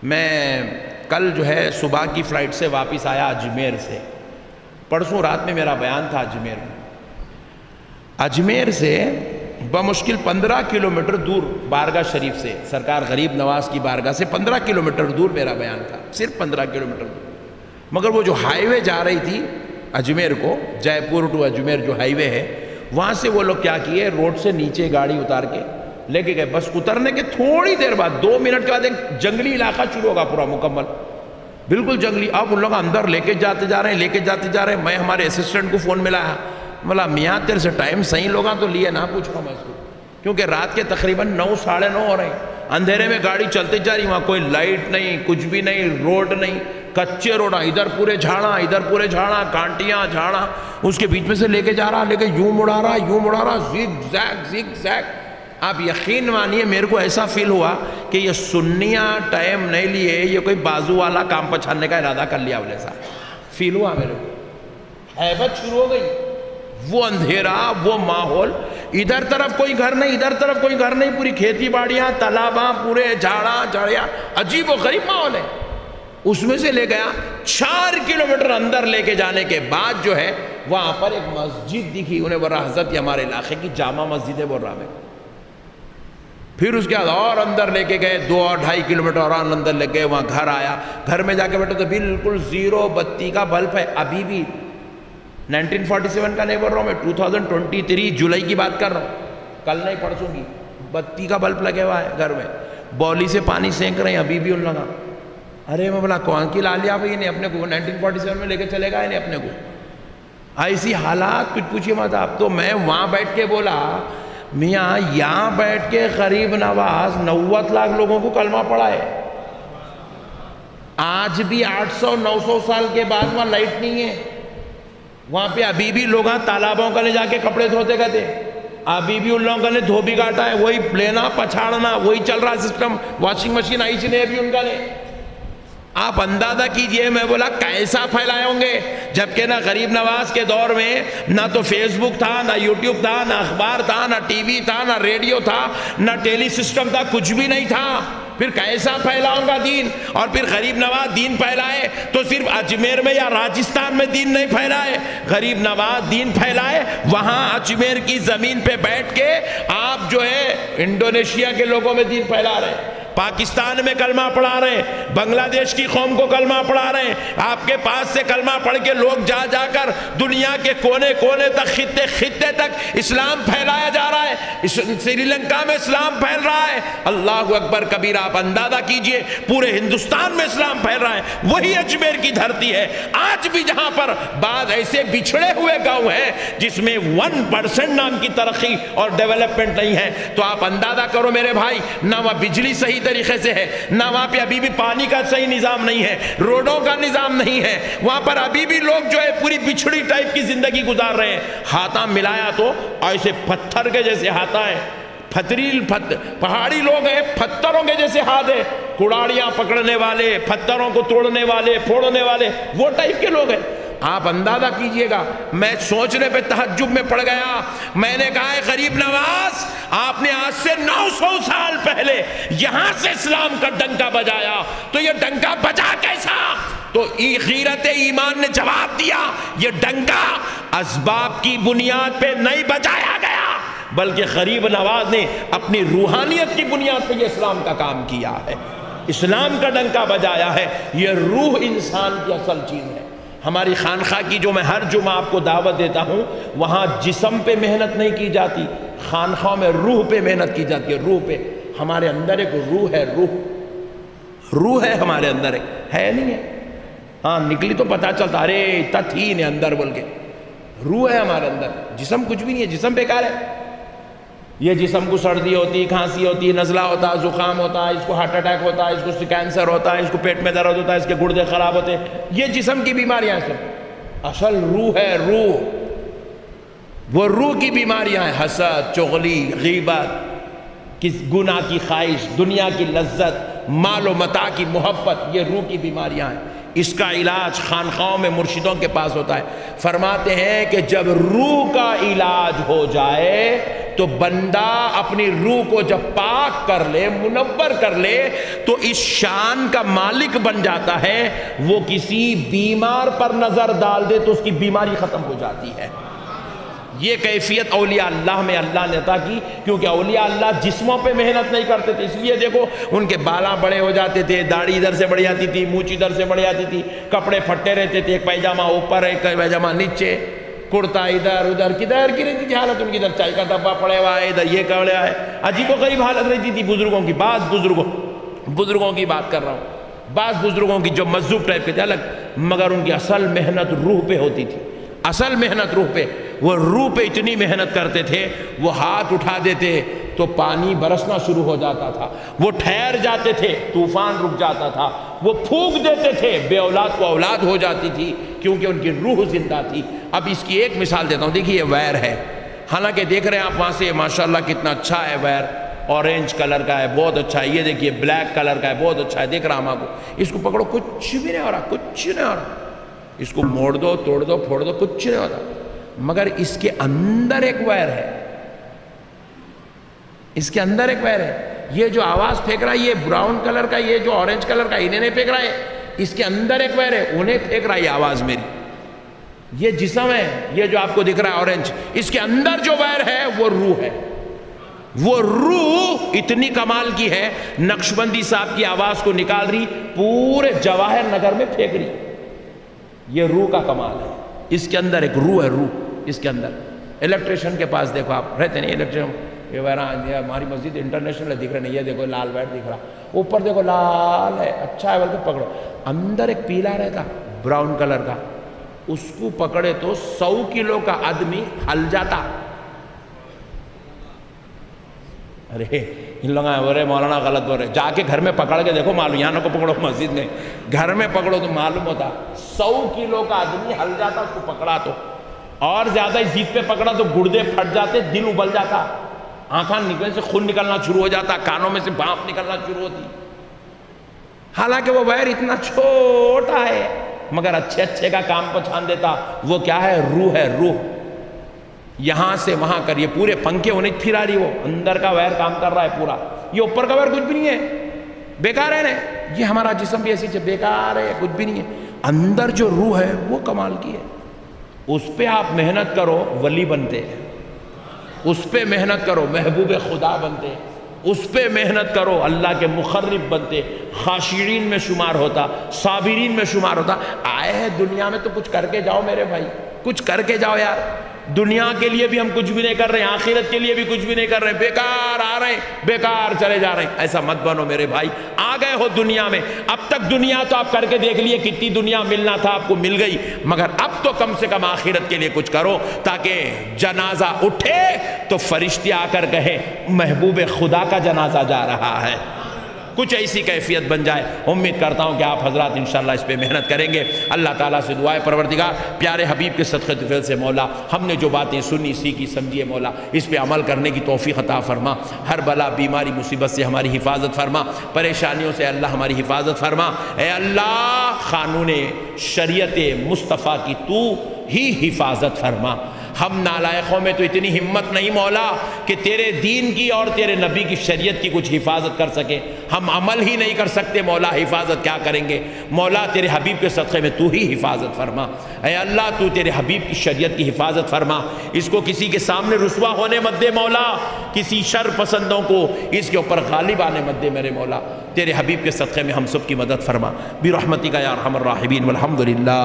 میں کل جو ہے صبح کی فلائٹ سے واپس آیا اجمیر سے. پرسوں رات میں میرا بیان تھا اجمیر میں. اجمیر سے بمشکل 15 کلومیٹر دور بارگاہ شریف سے، سرکار غریب نواز کی بارگاہ سے 15 کلومیٹر دور میرا بیان تھا، صرف 15 کلومیٹر دور. مگر وہ جو ہائی وے جا رہی تھی اجمیر کو، جے پور ٹو اجمیر جو ہائی وے ہے، وہاں سے وہ لوگ کیا کیے، روڈ سے نیچے گاڑی اتار کے لے کے گئے. بس اترنے کے تھوڑی دیر بعد 2 منٹ کے بعد ایک جنگلی علاقہ شروع ہوگا پورا مکمل، بالکل جنگلی. اب ان لوگ اندر لے کے جاتے جا رہے ہیں. میں ہمارے اسسٹنٹ کو فون ملایا، بولا میاں تیرے سے ٹائم صحیح لوگاں تو لیے نہ پوچھ رہا ہوں میں اس کو، کیونکہ رات کے تقریباً 9 ساڑھے 9 ہو رہے ہیں. اندھیرے میں گاڑی چلتے جا رہی، وہاں کوئی لائٹ نہیں، کچھ بھی نہیں، روڈ نہیں، کچے روڈ، ادھر پورے جھاڑا، کانٹیاں جھاڑا. اس کے بیچ میں سے لے کے جا رہا، لے کے یوں مڑا رہا، زگ زیگ. آپ یقین مانیے میرے کو ایسا فیل ہوا کہ یہ سنیاں ٹائم نہیں لیے، یہ کوئی بازو والا کام پچھانے کا ارادہ کر لیا ویسا فیل ہوا میرے کو. ہیبت شروع ہو گئی. وہ اندھیرا، وہ ماحول، ادھر طرف کوئی گھر نہیں، ادھر طرف کوئی گھر نہیں، پوری کھیتی باڑیاں، تالاباں، پورے جھاڑیاں، عجیب و غریب ماحول ہے. اس میں سے لے گیا 4 کلومیٹر اندر لے کے جانے کے بعد جو ہے وہاں پر ایک مسجد دکھی. انہیں بول رہا حضرت یہ ہمارے علاقے کی جامع مسجد ہے، بول رہا میں. پھر اس کے بعد اور اندر لے کے گئے، 2 اور 2.5 کلومیٹر اور اندر لے گئے. وہاں گھر آیا، گھر میں جا کے بیٹھے تو بالکل زیرو بتی کا بلب ہے ابھی بھی. 1947 کا نہیں بول رہا ہوں میں، 2023 جولائی کی بات کر رہا ہوں، کل نہیں پرسوں کی. بتی کا بلب لگے ہوا ہے گھر میں، بولی سے پانی سینک رہے ہیں ابھی بھی ان لوگا. ارے میں بولا کون کی لا لیا بھائی، انہیں اپنے کو 1947 میں لے کے چلے گا انہیں اپنے کو. ایسی حالات کچھ پوچھئے مت آپ. تو میں وہاں بیٹھ کے بولا میاں یہاں بیٹھ کے غریب نواز 90 لاکھ لوگوں کو کلمہ پڑھا ہے. آج بھی 800-900 سال کے بعد وہاں لائٹ نہیں ہے. وہاں پہ ابھی بھی لوگ تالابوں کا لے جا کے کپڑے دھوتے گئے، ابھی بھی ان لوگوں کا نے دھوبی کاٹا ہے، وہی لینا پچھاڑنا وہی چل رہا سسٹم. واشنگ مشین آئی نہیں ابھی ان کا نے. آپ اندازہ کیجئے میں بولا کیسا پھیلائے ہوں گے، جبکہ نہ غریب نواز کے دور میں نہ تو فیس بک تھا، نہ یوٹیوب تھا، نہ اخبار تھا، نہ ٹی وی تھا، نہ ریڈیو تھا، نہ ٹیلی سسٹم تھا، کچھ بھی نہیں تھا. پھر کیسا پھیلاؤں گا دین؟ اور پھر غریب نواز دین پھیلائے تو صرف اجمیر میں یا راجستھان میں دین نہیں پھیلائے، غریب نواز دین پھیلائے وہاں اجمیر کی زمین پہ بیٹھ کے. آپ جو ہے انڈونیشیا کے لوگوں میں دین پھیلا رہے ہیں، پاکستان میں کلمہ پڑھا رہے ہیں، بنگلہ دیش کی قوم کو کلمہ پڑھا رہے ہیں. آپ کے پاس سے کلمہ پڑھ کے لوگ جا جا کر دنیا کے کونے کونے تک، خطے خطے تک اسلام پھیلایا جا رہا ہے. سری لنکا میں اسلام پھیل رہا ہے. اللہ اکبر کبیرہ. آپ اندازہ کیجئے پورے ہندوستان میں اسلام پھیل رہا ہے. وہی اجمیر کی دھرتی ہے. آج بھی جہاں پر بعض ایسے بچھڑے ہوئے گاؤں ہیں جس میں 1% نام کی ترقی اور ڈیولپمنٹ نہیں ہے، تو آپ اندازہ کرو میرے بھائی، نہ وہاں بجلی صحیح طریقے سے ہے، نہ وہاں پہ ابھی بھی پانی کا صحیح نظام نہیں ہے، روڈوں کا نظام نہیں ہے. وہاں پر ابھی بھی لوگ جو ہے پوری بچھڑی ٹائپ کی زندگی گزار رہے ہیں. ہاتھاں ملایا تو ایسے پتھر کے جیسے ہاتھاں ہیں، پہاڑی لوگ ہیں، پتھروں کے جیسے ہاتھ ہیں، کڑاڑیاں پکڑنے والے، پتھروں کو توڑنے والے، پھوڑنے والے، وہ ٹائپ کے لوگ ہیں. آپ اندازہ کیجئے گا. میں سوچنے پہ تحجب میں پڑ گیا. میں نے کہا ہے غریب نواز، آپ نے آج سے 900 سال پہلے یہاں سے اسلام کا ڈنکا بجایا، تو یہ ڈنکا بجا کیسا؟ تو غیرت ایمان نے جواب دیا، یہ ڈنکا اسباب کی بنیاد پہ نہیں بجایا گیا، بلکہ غریب نواز نے اپنی روحانیت کی بنیاد پہ یہ اسلام کا کام کیا ہے، اسلام کا ڈنکا بجایا ہے. یہ روح انسان کی اصل چیز ہے. ہماری خانخواہ کی جو میں ہر جمعہ آپ کو دعوت دیتا ہوں، وہاں جسم پہ محنت نہیں کی جاتی، خانخواہ میں روح پہ محنت کی جاتی ہے. روح پہ. ہمارے اندر ایک روح ہے، روح ہے ہمارے اندر، ایک ہے نہیں ہے. ہاں نکلی تو پتہ چلتا ارے اتنا تھی انہیں اندر بول کے. روح ہے ہمارے اندر، جسم کچھ بھی نہیں ہے. جسم بیکار ہے. یہ جسم کو سردی ہوتی، کھانسی ہوتی، نزلہ ہوتا، زکام ہوتا ہے، اس کو ہارٹ اٹیک ہوتا ہے، اس کو کینسر ہوتا ہے، اس کو پیٹ میں درد ہوتا ہے، اس کے گردے خراب ہوتے ہیں. یہ جسم کی بیماریاں ہیں سب. اصل روح ہے، وہ روح کی بیماریاں ہیں. حسد، چغلی، غیبت، گناہ کی خواہش، دنیا کی لذت، مال و متاع کی محبت، یہ روح کی بیماریاں ہیں. اس کا علاج خانخواہوں میں مرشدوں کے پاس ہوتا ہے. فرماتے ہیں کہ جب روح کا علاج ہو جائے تو بندہ اپنی روح کو جب پاک کر لے، منور کر لے، تو اس شان کا مالک بن جاتا ہے۔ وہ کسی بیمار پر نظر ڈال دے تو اس کی بیماری ختم ہو جاتی ہے۔ یہ کیفیت اولیاء اللہ میں اللہ نے عطا کی، کیونکہ اولیاء اللہ جسموں پہ محنت نہیں کرتے تھے، اس لیے دیکھو ان کے بالاں بڑے ہو جاتے تھے، داڑھی ادھر سے بڑھ جاتی تھی، مونچھ ادھر سے بڑھ جاتی تھی، کپڑے پھٹے رہتے تھے، ایک پیجامہ اوپر ایک پیجامہ نیچے، کرتا ادھر ادھر، کدھر کی رہتی تھی حالت ان کی، ادھر چائے کا ڈبہ پڑے ہوا ہے، ادھر یہ کڑا ہے، عجیب و غریب حالت رہتی تھی بزرگوں کی۔ بعض بزرگوں کی بات کر رہا ہوں، بعض بزرگوں کی جو مذہب ٹائپ کے تھے الگ، مگر ان کی اصل محنت روح پہ ہوتی تھی، اصل محنت روح پہ۔ وہ روح پہ اتنی محنت کرتے تھے، وہ ہاتھ اٹھا دیتے تو پانی برسنا شروع ہو جاتا تھا، وہ ٹھہر جاتے تھے طوفان رک جاتا تھا، وہ پھونک دیتے تھے بے اولاد کو اولاد ہو جاتی تھی، کیونکہ ان کی روح زندہ تھی۔ اب اس کی ایک مثال دیتا ہوں، دیکھیے یہ ویر ہے، حالانکہ دیکھ رہے ہیں آپ وہاں سے ماشاءاللہ کتنا اچھا ہے ویر، اورنج کلر کا ہے، بہت اچھا ہے، یہ دیکھیے بلیک کلر کا ہے، بہت اچھا ہے، دیکھ رہا ہوں آپ کو، اس کو پکڑو کچھ بھی نہیں ہو رہا، کچھ نہیں ہو رہا، اس کو موڑ دو، توڑ دو، پھوڑ دو، کچھ نہیں ہوتا، مگر اس کے اندر ایک ویر ہے، اس کے اندر ایک ویر ہے۔ یہ جو آواز پھینک رہا ہے یہ براؤن کلر کا، یہ جو اورنج کلر کا انہیں نہیں پھینک رہا ہے، اس کے اندر ایک ویر ہے، انہیں پھینک رہا ہے یہ آواز میری۔ یہ جسم ہے، یہ جو آپ کو دکھ رہا ہے اورنج، اس کے اندر جو ویر ہے وہ روح ہے۔ وہ روح اتنی کمال کی ہے، نقشبندی صاحب کی آواز کو نکال رہی، پورے جواہر نگر میں پھینک رہی۔ یہ روح کا کمال ہے، اس کے اندر ایک روح ہے، روح اس کے اندر۔ الیکٹریشن کے پاس دیکھو آپ رہتے نہیں، الیکٹریشن یہ ہماری مسجد انٹرنیشنل ہے، دکھ رہے نہیں، یہ دیکھو لال وائٹ دکھ رہا، اوپر دیکھو لال ہے، اچھا ہے بلکہ پکڑو، اندر ایک پیلا رہتا براؤن کلر کا، اس کو پکڑے تو 100 کلو کا آدمی ہل جاتا۔ ارے ان لوگ بول رہے مولانا غلط بول رہے، جا کے گھر میں پکڑ کے دیکھو معلوم، یہاں نہ کو پکڑو مسجد میں، گھر میں پکڑو تو معلوم ہوتا 100 کلو کا آدمی ہل جاتا، اس کو پکڑا تو، اور زیادہ ہی زید پہ پکڑا تو گردے پھٹ جاتے، دل ابل جاتا، آنکھاں نکلنے سے خون نکلنا شروع ہو جاتا، کانوں میں سے بھانپ نکلنا شروع ہوتی۔ حالانکہ وہ ویر اتنا چھوٹا ہے مگر اچھے اچھے کا کام پہچان دیتا۔ وہ کیا ہے؟ روح ہے، روح۔ یہاں سے وہاں کر، یہ پورے پنکھے انہیں پھرا رہی، وہ اندر کا ویر کام کر رہا ہے پورا، یہ اوپر کا ویر کچھ بھی نہیں ہے، بیکار ہے نا، یہ ہمارا جسم بھی ایسی چیز بیکار ہے، کچھ بھی نہیں ہے، اندر جو روح ہے وہ کمال کی ہے۔ اس پہ آپ محنت کرو ولی بنتے، اس پہ محنت کرو محبوب خدا بنتے، اس پہ محنت کرو اللہ کے مقرب بنتے، خاشعین میں شمار ہوتا، صابرین میں شمار ہوتا۔ آئے ہیں دنیا میں تو کچھ کر کے جاؤ میرے بھائی، کچھ کر کے جاؤ یار۔ دنیا کے لیے بھی ہم کچھ بھی نہیں کر رہے ہیں، آخرت کے لیے بھی کچھ بھی نہیں کر رہے ہیں، بیکار آ رہے ہیں، بیکار چلے جا رہے ہیں۔ ایسا مت بنو میرے بھائی، آ گئے ہو دنیا میں، اب تک دنیا تو آپ کر کے دیکھ لیے، کتنی دنیا ملنا تھا آپ کو مل گئی، مگر اب تو کم سے کم آخرت کے لیے کچھ کرو، تاکہ جنازہ اٹھے تو فرشتے آ کر کہیں محبوب خدا کا جنازہ جا رہا ہے، کچھ ایسی کیفیت بن جائے۔ امید کرتا ہوں کہ آپ حضرات انشاءاللہ اس پہ محنت کریں گے۔ اللہ تعالیٰ سے دعائے پروردگار پیارے حبیب کے صدقے فضل سے مولا، ہم نے جو باتیں سنی سیکھی سمجھیے مولا، اس پہ عمل کرنے کی توفیق عطا فرما، ہر بلا بیماری مصیبت سے ہماری حفاظت فرما، پریشانیوں سے اللہ ہماری حفاظت فرما۔ اے اللہ قانون شریعت مصطفیٰ کی تو ہی حفاظت فرما۔ ہم نالائقوں میں تو اتنی ہمت نہیں مولا کہ تیرے دین کی اور تیرے نبی کی شریعت کی کچھ حفاظت کر سکیں، ہم عمل ہی نہیں کر سکتے مولا، حفاظت کیا کریں گے مولا؟ تیرے حبیب کے صدقے میں تو ہی حفاظت فرما۔ اے اللہ تو تیرے حبیب کی شریعت کی حفاظت فرما، اس کو کسی کے سامنے رسوا ہونے مت دے مولا، کسی شر پسندوں کو اس کے اوپر غالب آنے مت دے میرے مولا، تیرے حبیب کے صدقے میں ہم سب کی مدد فرما برحمتک یا ارحم الراحمین، والحمدللہ۔